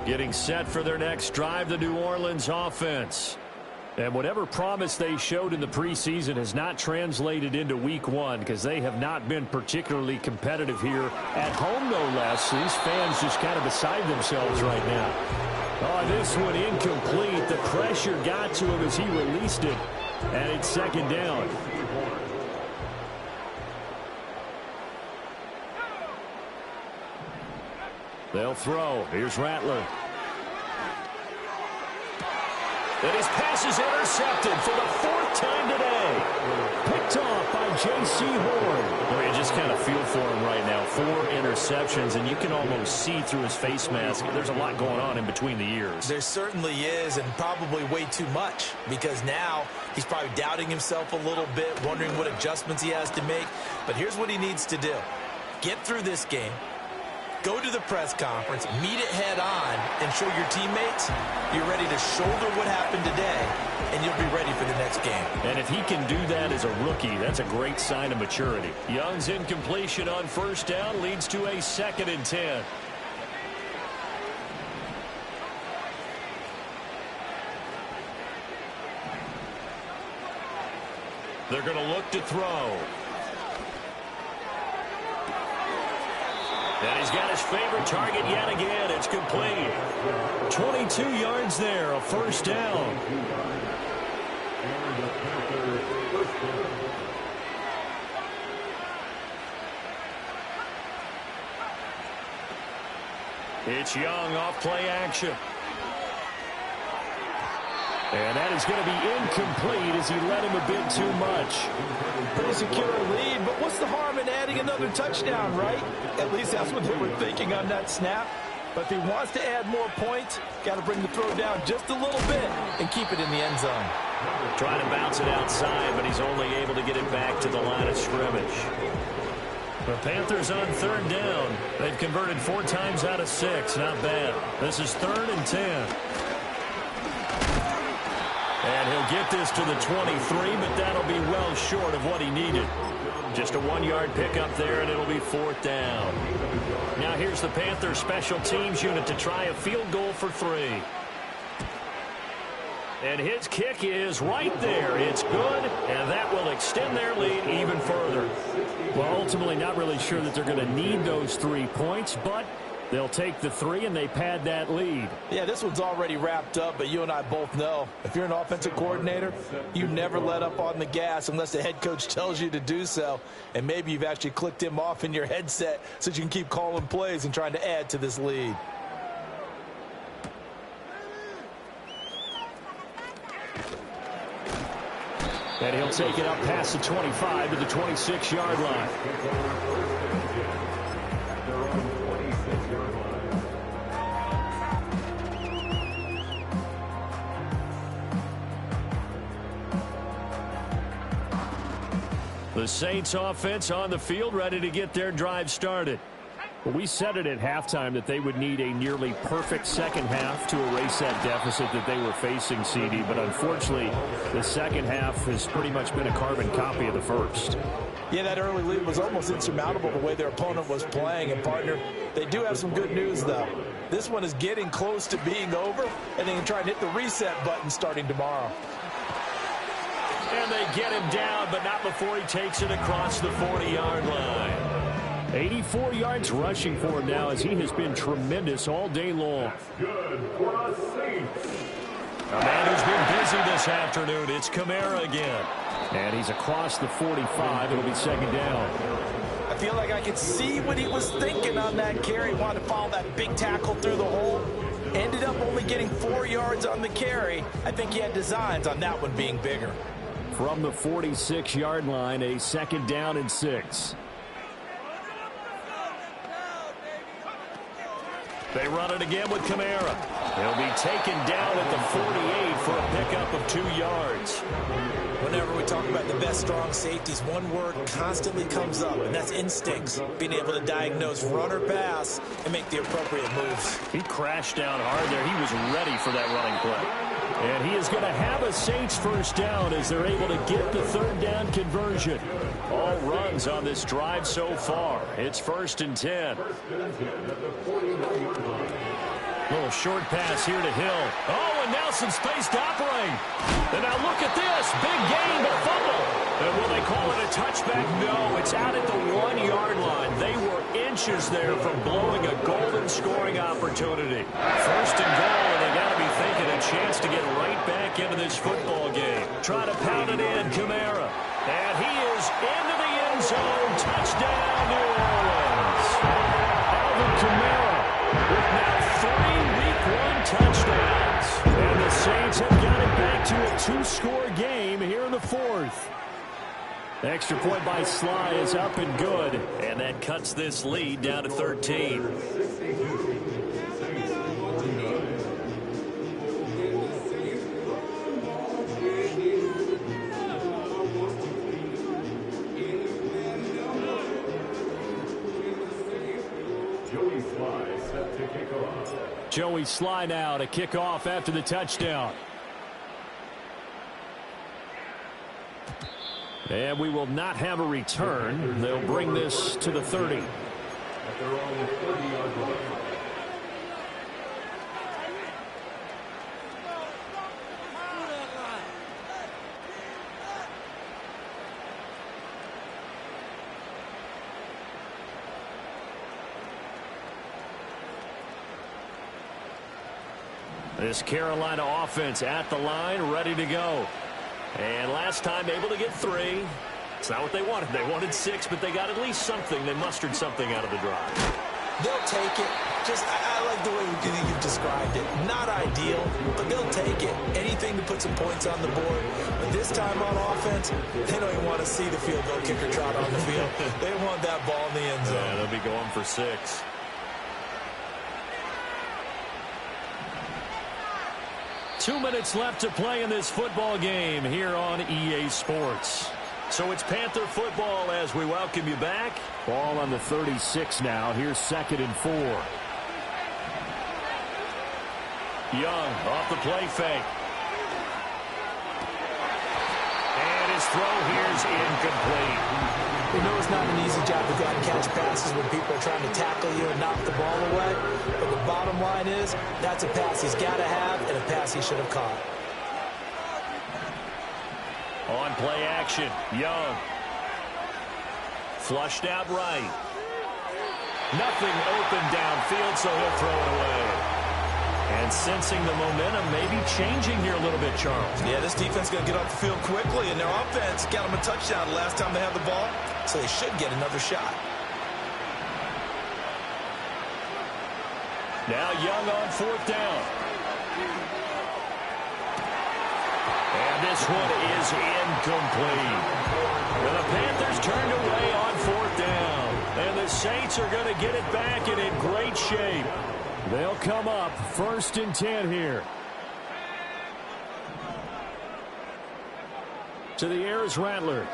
Getting set for their next drive, the New Orleans offense. And whatever promise they showed in the preseason has not translated into week 1 because they have not been particularly competitive here at home, no less. These fans just kind of beside themselves right now. Oh, this one incomplete. The pressure got to him as he released it. And it's 2nd down. They'll throw. Here's Rattler. And his pass is intercepted for the 4th time today. Picked off by J.C. Horn. Well, you just kind of feel for him right now. 4 interceptions, and you can almost see through his face mask. There's a lot going on in between the ears. There certainly is, and probably way too much, because now he's probably doubting himself a little bit, wondering what adjustments he has to make. But here's what he needs to do. Get through this game. Go to the press conference, meet it head on, and show your teammates you're ready to shoulder what happened today, and you'll be ready for the next game. And if he can do that as a rookie, that's a great sign of maturity. Young's incompletion on 1st down leads to a 2nd and 10. They're going to look to throw. And he's got his favorite target yet again. It's complete. 22 yards there, a 1st down. It's Young off play action. And that is going to be incomplete as he led him a bit too much. Pretty secure lead, but what's the harm in adding another touchdown, right? At least that's what they were thinking on that snap. But if he wants to add more points, got to bring the throw down just a little bit and keep it in the end zone. Trying to bounce it outside, but he's only able to get it back to the line of scrimmage. The Panthers on 3rd down. They've converted 4 times out of 6. Not bad. This is 3rd and 10. And he'll get this to the 23, but that'll be well short of what he needed. Just a 1-yard pickup there, and it'll be 4th down. Now here's the Panthers special teams unit to try a field goal for 3. And his kick is right there. It's good, and that will extend their lead even further. Well, ultimately not really sure that they're going to need those 3 points, but They'll take the 3, and they pad that lead. Yeah, this one's already wrapped up, but you and I both know if you're an offensive coordinator, you never let up on the gas unless the head coach tells you to do so. And maybe you've actually clicked him off in your headset so you can keep calling plays and trying to add to this lead. And he'll take it up past the 25 to the 26-yard line. The Saints offense on the field, ready to get their drive started. Well, we said it at halftime that they would need a nearly perfect second half to erase that deficit that they were facing, CD. But unfortunately, the second half has pretty much been a carbon copy of the first. Yeah, that early lead was almost insurmountable the way their opponent was playing. And, partner, they do have some good news, though. This one is getting close to being over, and they can try and hit the reset button starting tomorrow. And they get him down, but not before he takes it across the 40-yard line. 84 yards rushing for him now as he has been tremendous all day long. A man who's been busy this afternoon, it's Kamara again. And he's across the 45. It'll be second down. I feel like I could see what he was thinking on that carry. Wanted to follow that big tackle through the hole. Ended up only getting 4 yards on the carry. I think he had designs on that one being bigger. From the 46-yard line, a second down and 6. They run it again with Kamara. He'll be taken down at the 48 for a pickup of 2 yards. Whenever we talk about the best strong safeties, one word constantly comes up, and that's instincts. Being able to diagnose run or pass and make the appropriate moves. He crashed down hard there. He was ready for that running play. And he is going to have a Saints first down as they're able to get the third down conversion. All runs on this drive so far. It's 1st and 10. Little short pass here to Hill. Oh, and now some space to operate. And now look at this. Big gain, but fumble. And will they call it a touchback? No, it's out at the 1-yard line. They were inches there from blowing a golden scoring opportunity. 1st and goal, and they got to be thinking a chance to get right back into this football game. Try to pound it in, Kamara. And he is into the end zone. Touchdown, New Orleans. Alvin Kamara with now 3 Week 1 touchdowns. And the Saints have got it back to a 2-score game here in the 4th. Extra point by Sly is up and good. And that cuts this lead down to 13. Joey Sly now to kick off after the touchdown. And we will not have a return. They'll bring this to the 30. This Carolina offense at the line, ready to go. And last time able to get 3. It's not what they wanted. They wanted 6, but they got at least something. They mustered something out of the drive. They'll take it. I like the way you've described it. Not ideal, but they'll take it. Anything to put some points on the board. But this time on offense, they don't even want to see the field goal kicker trot on the field. They want that ball in the end zone. Yeah, they'll be going for 6. Two minutes left to play in this football game here on EA Sports. So it's Panther football as we welcome you back. Ball on the 36 now. Here's 2nd and 4. Young off the play fake. And his throw here's incomplete. We know it's not an easy job to go out and catch passes when people are trying to tackle you and knock the ball away. But the bottom line is, that's a pass he's got to have and a pass he should have caught. On play action, Young. Flushed out right. Nothing open downfield, so he'll throw it away. And sensing the momentum maybe changing here a little bit, Charles. Yeah, this defense is going to get off the field quickly, and their offense got them a touchdown the last time they had the ball, so they should get another shot. Now Young on 4th down. And this one is incomplete. And the Panthers turned away on 4th down. And the Saints are going to get it back and in great shape. They'll come up 1st and 10 here. To the air is Rattler.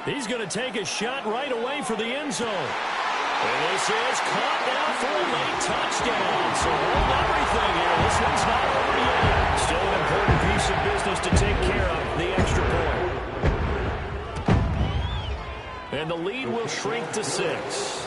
He's going to take a shot right away for the end zone. And this is caught now for a late touchdown. So hold everything here. This one's not over yet. Still an important piece of business to take care of, the extra point. And the lead will shrink to 6.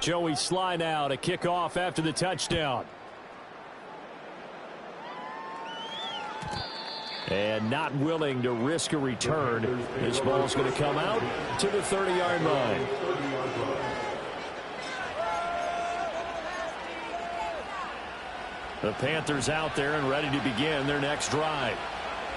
Joey Sly now to kick off after the touchdown. And not willing to risk a return. This ball's going to come out to the 30-yard line. The Panthers out there and ready to begin their next drive.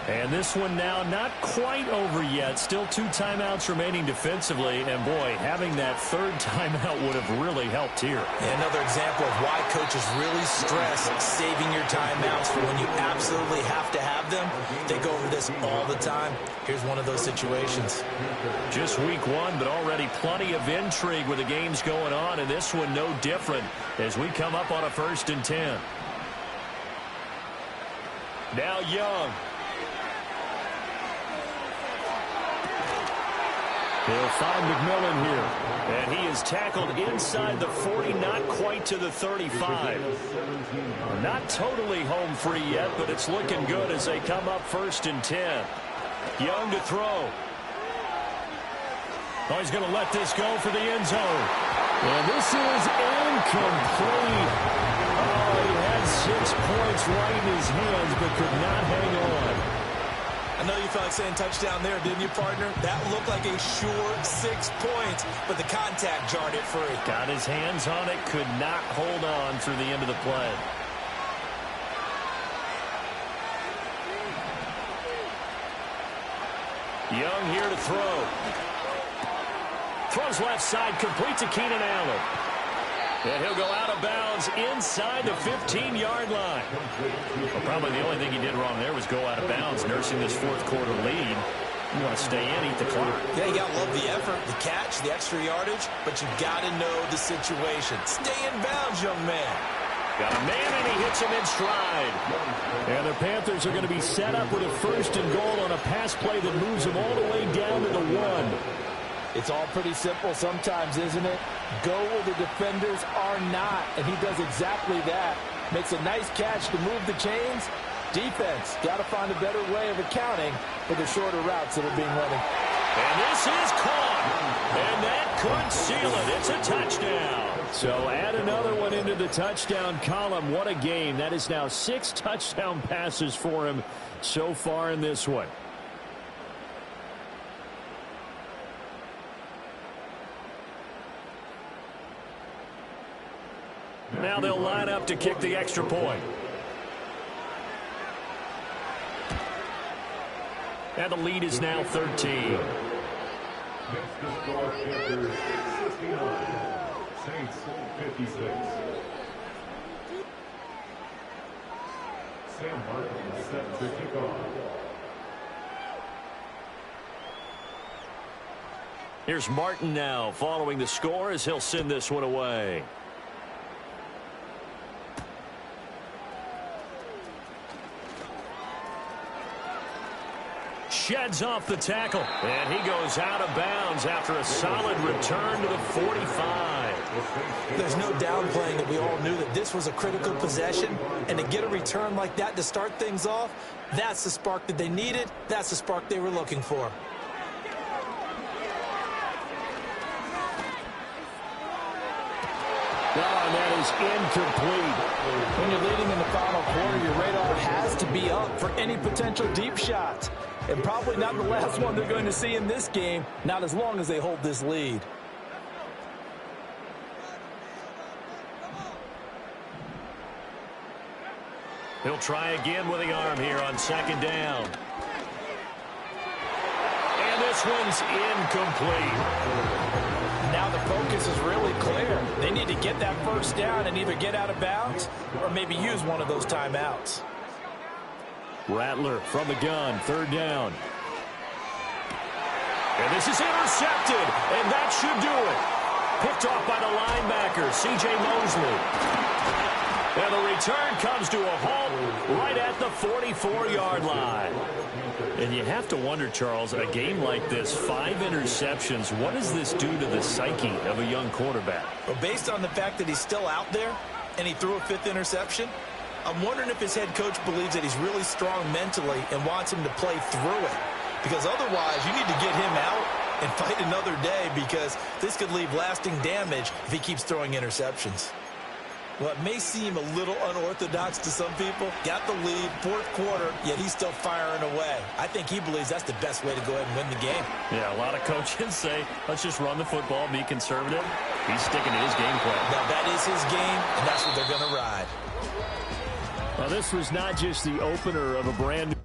And this one now not quite over yet. Still 2 timeouts remaining defensively. And, boy, having that 3rd timeout would have really helped here. And another example of why coaches really stress saving your timeouts for when you absolutely have to have them. They go over this all the time. Here's one of those situations. Just week 1, but already plenty of intrigue with the games going on. And this one no different as we come up on a 1st and 10. Now Young. He'll find McMillan here. And he is tackled inside the 40, not quite to the 35. Not totally home free yet, but it's looking good as they come up 1st and 10. Young to throw. Oh, he's going to let this go for the end zone. And this is incomplete. Oh, he had 6 points right in his hands, but could not hang on. I know you felt like saying touchdown there, didn't you, partner? That looked like a sure 6 points, but the contact jarred it free. Got his hands on it, could not hold on through the end of the play. Young here to throw. Throws left side, complete to Keenan Allen. And he'll go out of bounds inside the 15-yard line. Well, probably the only thing he did wrong there was go out of bounds, nursing this 4th quarter lead. You want to stay in, eat the clock. Yeah, you got to love the effort, the catch, the extra yardage, but you got to know the situation. Stay in bounds, young man. Got a man, and he hits him in stride. And the Panthers are going to be set up with a 1st and goal on a pass play that moves them all the way down to the 1. It's all pretty simple sometimes, isn't it? Go where the defenders are not, and he does exactly that. Makes a nice catch to move the chains. Defense, got to find a better way of accounting for the shorter routes that are being running. And this is caught. And that could seal it. It's a touchdown. So add another one into the touchdown column. What a game. That is now 6 touchdown passes for him so far in this one. Now they'll line up to kick the extra point. And the lead is now 13. Next to score, Panthers 69, Saints 56. Sam Martin set to kick off. Here's Martin now following the score as he'll send this one away. Sheds off the tackle, and he goes out of bounds after a solid return to the 45. There's no downplaying that we all knew that this was a critical possession, and to get a return like that to start things off, that's the spark that they needed, that's the spark they were looking for. and that is incomplete. When you're leading in the final quarter, your radar has to be up for any potential deep shots. And probably not the last one they're going to see in this game, not as long as they hold this lead. He'll try again with the arm here on second down. And this one's incomplete. Now the focus is really clear. They need to get that first down and either get out of bounds or maybe use one of those timeouts. Rattler from the gun, third down. And this is intercepted, and that should do it. Picked off by the linebacker, C.J. Mosley. And the return comes to a halt right at the 44-yard line. And you have to wonder, Charles, a game like this, 5 interceptions, what does this do to the psyche of a young quarterback? Well, based on the fact that he's still out there and he threw a 5th interception, I'm wondering if his head coach believes that he's really strong mentally and wants him to play through it. Because otherwise, you need to get him out and fight another day, because this could leave lasting damage if he keeps throwing interceptions. Well, it may seem a little unorthodox to some people. Got the lead, 4th quarter, yet he's still firing away. I think he believes that's the best way to go ahead and win the game. Yeah, a lot of coaches say, let's just run the football, be conservative. He's sticking to his game plan. Now, that is his game, and that's what they're going to ride. Well, this was not just the opener of a brand new